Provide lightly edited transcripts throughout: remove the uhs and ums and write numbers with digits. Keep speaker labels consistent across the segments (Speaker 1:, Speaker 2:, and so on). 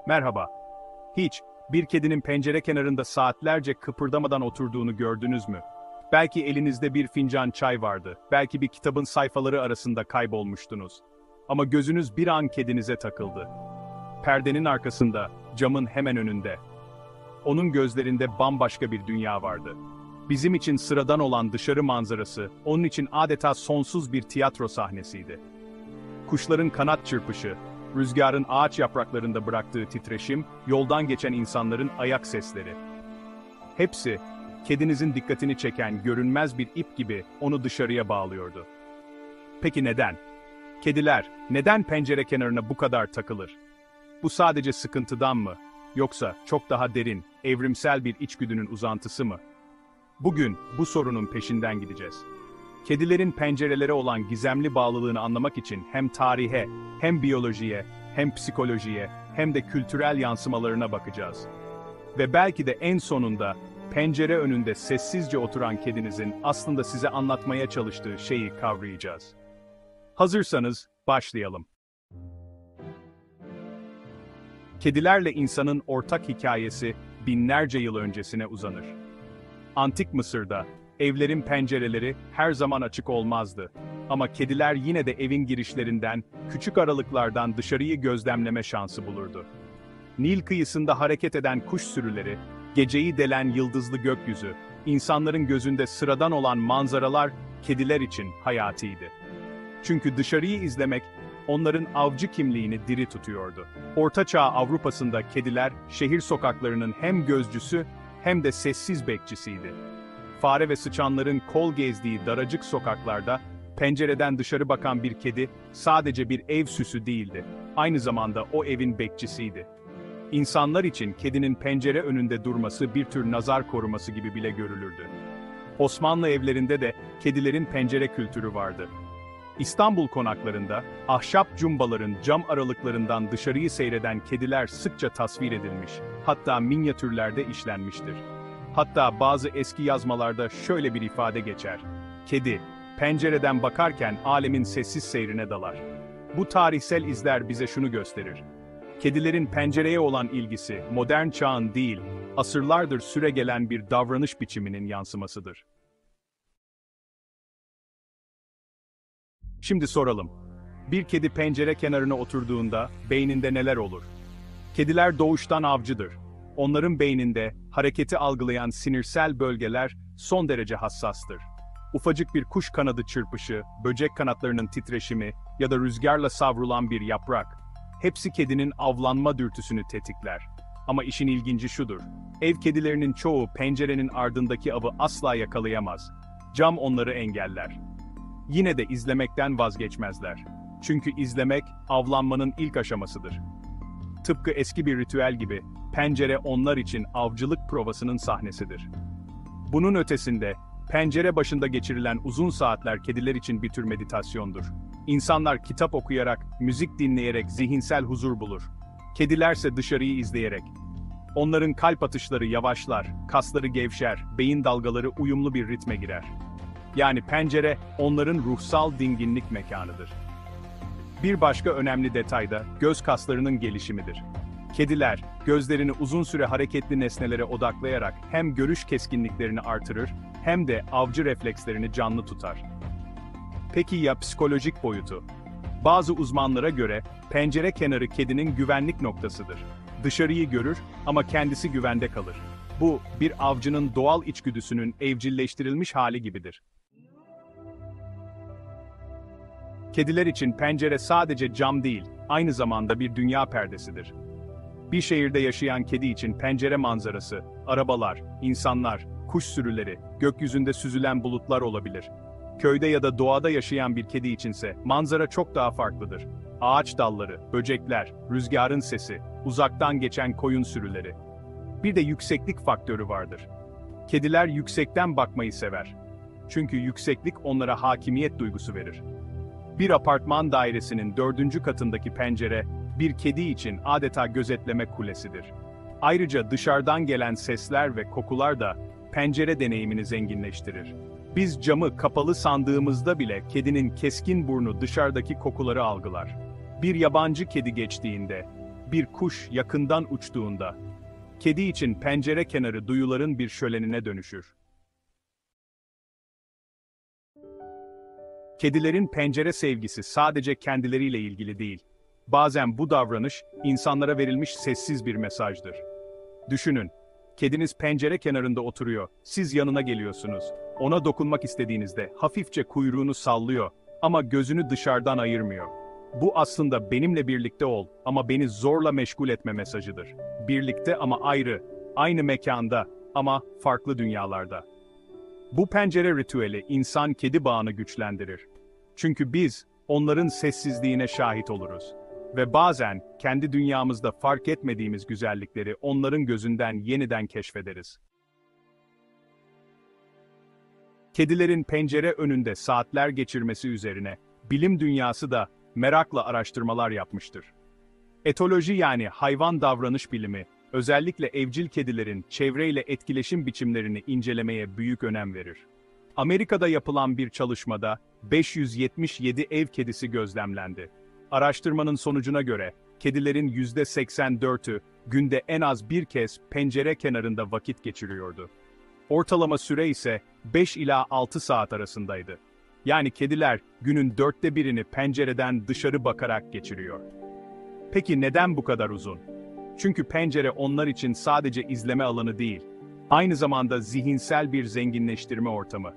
Speaker 1: Merhaba. Hiç bir kedinin pencere kenarında saatlerce kıpırdamadan oturduğunu gördünüz mü? Belki elinizde bir fincan çay vardı, belki bir kitabın sayfaları arasında kaybolmuştunuz. Ama gözünüz bir an kedinize takıldı. Perdenin arkasında, camın hemen önünde. Onun gözlerinde bambaşka bir dünya vardı. Bizim için sıradan olan dışarı manzarası, onun için adeta sonsuz bir tiyatro sahnesiydi. Kuşların kanat çırpışı, rüzgarın ağaç yapraklarında bıraktığı titreşim, yoldan geçen insanların ayak sesleri. Hepsi, kedinizin dikkatini çeken görünmez bir ip gibi onu dışarıya bağlıyordu. Peki neden? Kediler, neden pencere kenarına bu kadar takılır? Bu sadece sıkıntıdan mı? Yoksa çok daha derin, evrimsel bir içgüdünün uzantısı mı? Bugün bu sorunun peşinden gideceğiz. Kedilerin pencerelere olan gizemli bağlılığını anlamak için hem tarihe, hem biyolojiye, hem psikolojiye, hem de kültürel yansımalarına bakacağız. Ve belki de en sonunda, pencere önünde sessizce oturan kedinizin aslında size anlatmaya çalıştığı şeyi kavrayacağız. Hazırsanız, başlayalım. Kedilerle insanın ortak hikayesi binlerce yıl öncesine uzanır. Antik Mısır'da, evlerin pencereleri her zaman açık olmazdı. Ama kediler yine de evin girişlerinden, küçük aralıklardan dışarıyı gözlemleme şansı bulurdu. Nil kıyısında hareket eden kuş sürüleri, geceyi delen yıldızlı gökyüzü, insanların gözünde sıradan olan manzaralar, kediler için hayatiydi. Çünkü dışarıyı izlemek, onların avcı kimliğini diri tutuyordu. Orta Çağ Avrupa'sında kediler, şehir sokaklarının hem gözcüsü, hem de sessiz bekçisiydi. Fare ve sıçanların kol gezdiği daracık sokaklarda, pencereden dışarı bakan bir kedi, sadece bir ev süsü değildi. Aynı zamanda o evin bekçisiydi. İnsanlar için kedinin pencere önünde durması bir tür nazar koruması gibi bile görülürdü. Osmanlı evlerinde de kedilerin pencere kültürü vardı. İstanbul konaklarında, ahşap cumbaların cam aralıklarından dışarıyı seyreden kediler sıkça tasvir edilmiş, hatta minyatürlerde işlenmiştir. Hatta bazı eski yazmalarda şöyle bir ifade geçer: kedi, pencereden bakarken alemin sessiz seyrine dalar. Bu tarihsel izler bize şunu gösterir: kedilerin pencereye olan ilgisi, modern çağın değil, asırlardır süregelen bir davranış biçiminin yansımasıdır. Şimdi soralım. Bir kedi pencere kenarına oturduğunda beyninde neler olur? Kediler doğuştan avcıdır. Onların beyninde hareketi algılayan sinirsel bölgeler son derece hassastır. Ufacık bir kuş kanadı çırpışı, böcek kanatlarının titreşimi ya da rüzgarla savrulan bir yaprak, hepsi kedinin avlanma dürtüsünü tetikler. Ama işin ilginci şudur: ev kedilerinin çoğu pencerenin ardındaki avı asla yakalayamaz. Cam onları engeller. Yine de izlemekten vazgeçmezler. Çünkü izlemek, avlanmanın ilk aşamasıdır. Tıpkı eski bir ritüel gibi, pencere onlar için avcılık provasının sahnesidir. Bunun ötesinde, pencere başında geçirilen uzun saatler kediler için bir tür meditasyondur. İnsanlar kitap okuyarak, müzik dinleyerek zihinsel huzur bulur. Kedilerse dışarıyı izleyerek. Onların kalp atışları yavaşlar, kasları gevşer, beyin dalgaları uyumlu bir ritme girer. Yani pencere, onların ruhsal dinginlik mekanıdır. Bir başka önemli detay da göz kaslarının gelişimidir. Kediler, gözlerini uzun süre hareketli nesnelere odaklayarak hem görüş keskinliklerini artırır, hem de avcı reflekslerini canlı tutar. Peki ya psikolojik boyutu? Bazı uzmanlara göre, pencere kenarı kedinin güvenlik noktasıdır. Dışarıyı görür ama kendisi güvende kalır. Bu, bir avcının doğal içgüdüsünün evcilleştirilmiş hali gibidir. Kediler için pencere sadece cam değil, aynı zamanda bir dünya perdesidir. Bir şehirde yaşayan kedi için pencere manzarası, arabalar, insanlar, kuş sürüleri, gökyüzünde süzülen bulutlar olabilir. Köyde ya da doğada yaşayan bir kedi içinse manzara çok daha farklıdır. Ağaç dalları, böcekler, rüzgarın sesi, uzaktan geçen koyun sürüleri. Bir de yükseklik faktörü vardır. Kediler yüksekten bakmayı sever. Çünkü yükseklik onlara hakimiyet duygusu verir. Bir apartman dairesinin 4. katındaki pencere, bir kedi için adeta gözetleme kulesidir. Ayrıca dışarıdan gelen sesler ve kokular da pencere deneyimini zenginleştirir. Biz camı kapalı sandığımızda bile kedinin keskin burnu dışarıdaki kokuları algılar. Bir yabancı kedi geçtiğinde, bir kuş yakından uçtuğunda. Kedi için pencere kenarı duyuların bir şölenine dönüşür. Kedilerin pencere sevgisi sadece kendileriyle ilgili değil. Bazen bu davranış, insanlara verilmiş sessiz bir mesajdır. Düşünün, kediniz pencere kenarında oturuyor, siz yanına geliyorsunuz. Ona dokunmak istediğinizde hafifçe kuyruğunu sallıyor ama gözünü dışarıdan ayırmıyor. Bu aslında benimle birlikte ol ama beni zorla meşgul etme mesajıdır. Birlikte ama ayrı, aynı mekanda ama farklı dünyalarda. Bu pencere ritüeli insan-kedi bağını güçlendirir. Çünkü biz, onların sessizliğine şahit oluruz. Ve bazen, kendi dünyamızda fark etmediğimiz güzellikleri onların gözünden yeniden keşfederiz. Kedilerin pencere önünde saatler geçirmesi üzerine, bilim dünyası da merakla araştırmalar yapmıştır. Etoloji yani hayvan davranış bilimi, özellikle evcil kedilerin çevreyle etkileşim biçimlerini incelemeye büyük önem verir. Amerika'da yapılan bir çalışmada 577 ev kedisi gözlemlendi. Araştırmanın sonucuna göre, kedilerin %84'ü günde en az bir kez pencere kenarında vakit geçiriyordu. Ortalama süre ise 5 ila 6 saat arasındaydı. Yani kediler günün 1/4'ünü pencereden dışarı bakarak geçiriyor. Peki neden bu kadar uzun? Çünkü pencere onlar için sadece izleme alanı değil, aynı zamanda zihinsel bir zenginleştirme ortamı.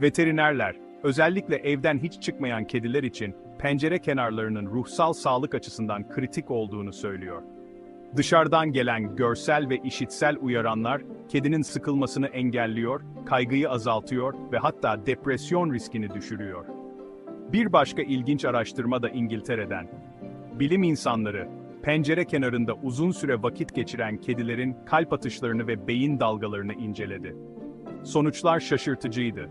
Speaker 1: Veterinerler, özellikle evden hiç çıkmayan kediler için pencere kenarlarının ruhsal sağlık açısından kritik olduğunu söylüyor. Dışarıdan gelen görsel ve işitsel uyaranlar, kedinin sıkılmasını engelliyor, kaygıyı azaltıyor ve hatta depresyon riskini düşürüyor. Bir başka ilginç araştırma da İngiltere'den. Bilim insanları, pencere kenarında uzun süre vakit geçiren kedilerin kalp atışlarını ve beyin dalgalarını inceledi. Sonuçlar şaşırtıcıydı.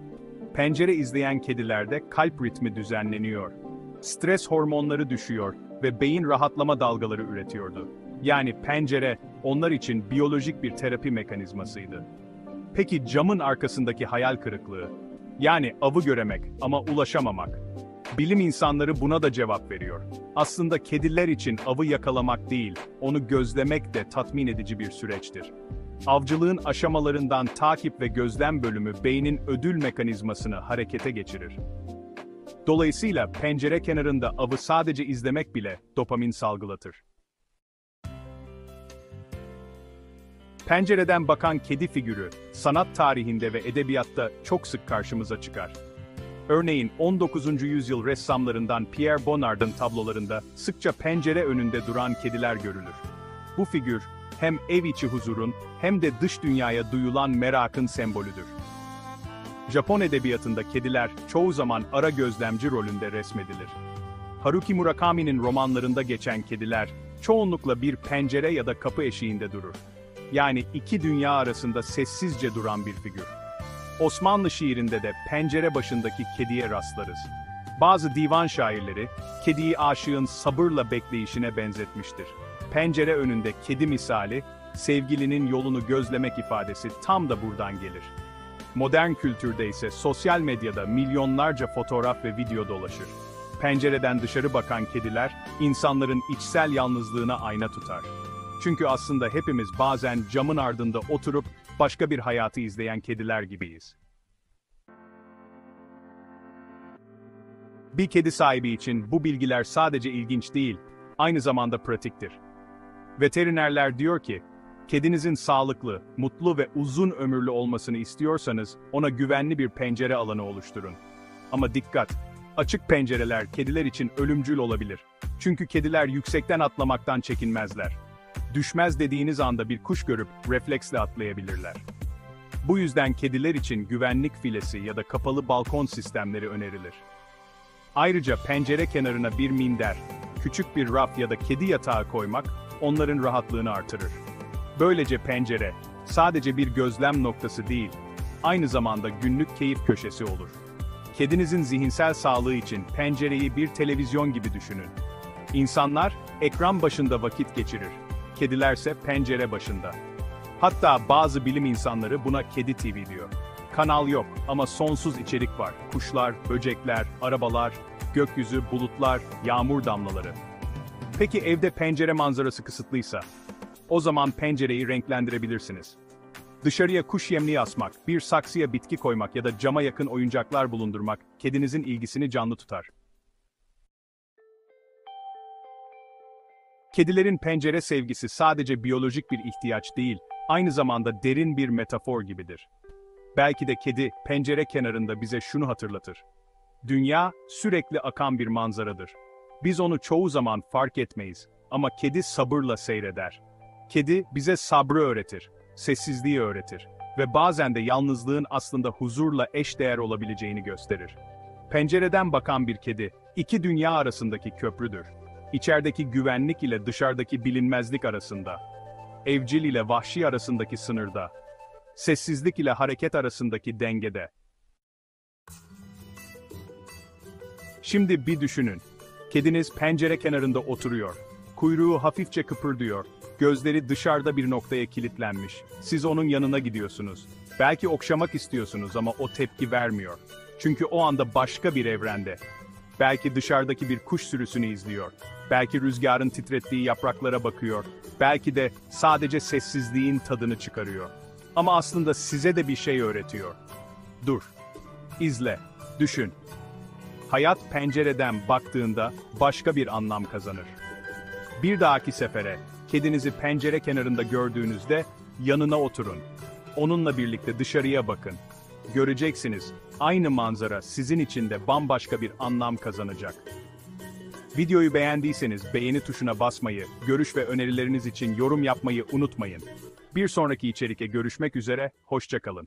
Speaker 1: Pencere izleyen kedilerde kalp ritmi düzenleniyor, stres hormonları düşüyor ve beyin rahatlama dalgaları üretiyordu. Yani pencere, onlar için biyolojik bir terapi mekanizmasıydı. Peki camın arkasındaki hayal kırıklığı? Yani avı göremek ama ulaşamamak. Bilim insanları buna da cevap veriyor. Aslında kediler için avı yakalamak değil, onu gözlemek de tatmin edici bir süreçtir. Avcılığın aşamalarından takip ve gözlem bölümü beynin ödül mekanizmasını harekete geçirir. Dolayısıyla pencere kenarında avı sadece izlemek bile dopamin salgılatır. Pencereden bakan kedi figürü, sanat tarihinde ve edebiyatta çok sık karşımıza çıkar. Örneğin 19. yüzyıl ressamlarından Pierre Bonnard'ın tablolarında sıkça pencere önünde duran kediler görülür. Bu figür, hem ev içi huzurun hem de dış dünyaya duyulan merakın sembolüdür. Japon edebiyatında kediler çoğu zaman ara gözlemci rolünde resmedilir. Haruki Murakami'nin romanlarında geçen kediler, çoğunlukla bir pencere ya da kapı eşiğinde durur. Yani iki dünya arasında sessizce duran bir figür. Osmanlı şiirinde de pencere başındaki kediye rastlarız. Bazı divan şairleri, kediyi aşığın sabırla bekleyişine benzetmiştir. Pencere önünde kedi misali, sevgilinin yolunu gözlemek ifadesi tam da buradan gelir. Modern kültürde ise sosyal medyada milyonlarca fotoğraf ve video dolaşır. Pencereden dışarı bakan kediler, insanların içsel yalnızlığına ayna tutar. Çünkü aslında hepimiz bazen camın ardında oturup başka bir hayatı izleyen kediler gibiyiz. Bir kedi sahibi için bu bilgiler sadece ilginç değil, aynı zamanda pratiktir. Veterinerler diyor ki, kedinizin sağlıklı, mutlu ve uzun ömürlü olmasını istiyorsanız ona güvenli bir pencere alanı oluşturun. Ama dikkat! Açık pencereler kediler için ölümcül olabilir. Çünkü kediler yüksekten atlamaktan çekinmezler. Düşmez dediğiniz anda bir kuş görüp refleksle atlayabilirler. Bu yüzden kediler için güvenlik filesi ya da kapalı balkon sistemleri önerilir. Ayrıca pencere kenarına bir minder, küçük bir raf ya da kedi yatağı koymak onların rahatlığını artırır. Böylece pencere sadece bir gözlem noktası değil, aynı zamanda günlük keyif köşesi olur. Kedinizin zihinsel sağlığı için pencereyi bir televizyon gibi düşünün. İnsanlar ekran başında vakit geçirir, kedilerse pencere başında. Hatta bazı bilim insanları buna Kedi TV diyor. Kanal yok ama sonsuz içerik var. Kuşlar, böcekler, arabalar, gökyüzü, bulutlar, yağmur damlaları. Peki evde pencere manzarası kısıtlıysa? O zaman pencereyi renklendirebilirsiniz. Dışarıya kuş yemliği asmak, bir saksıya bitki koymak ya da cama yakın oyuncaklar bulundurmak, kedinizin ilgisini canlı tutar. Kedilerin pencere sevgisi sadece biyolojik bir ihtiyaç değil, aynı zamanda derin bir metafor gibidir. Belki de kedi, pencere kenarında bize şunu hatırlatır. Dünya, sürekli akan bir manzaradır. Biz onu çoğu zaman fark etmeyiz, ama kedi sabırla seyreder. Kedi, bize sabrı öğretir, sessizliği öğretir ve bazen de yalnızlığın aslında huzurla eşdeğer olabileceğini gösterir. Pencereden bakan bir kedi, iki dünya arasındaki köprüdür. İçerideki güvenlik ile dışarıdaki bilinmezlik arasında, evcil ile vahşi arasındaki sınırda, sessizlik ile hareket arasındaki dengede. Şimdi bir düşünün. Kediniz pencere kenarında oturuyor. Kuyruğu hafifçe kıpırdıyor. Gözleri dışarıda bir noktaya kilitlenmiş. Siz onun yanına gidiyorsunuz. Belki okşamak istiyorsunuz ama o tepki vermiyor. Çünkü o anda başka bir evrende. Belki dışarıdaki bir kuş sürüsünü izliyor. Belki rüzgarın titrettiği yapraklara bakıyor. Belki de sadece sessizliğin tadını çıkarıyor. Ama aslında size de bir şey öğretiyor. Dur. İzle. Düşün. Hayat pencereden baktığında başka bir anlam kazanır. Bir dahaki sefere, kedinizi pencere kenarında gördüğünüzde yanına oturun. Onunla birlikte dışarıya bakın. Göreceksiniz, aynı manzara sizin için de bambaşka bir anlam kazanacak. Videoyu beğendiyseniz beğeni tuşuna basmayı, görüş ve önerileriniz için yorum yapmayı unutmayın. Bir sonraki içerikte görüşmek üzere, hoşça kalın.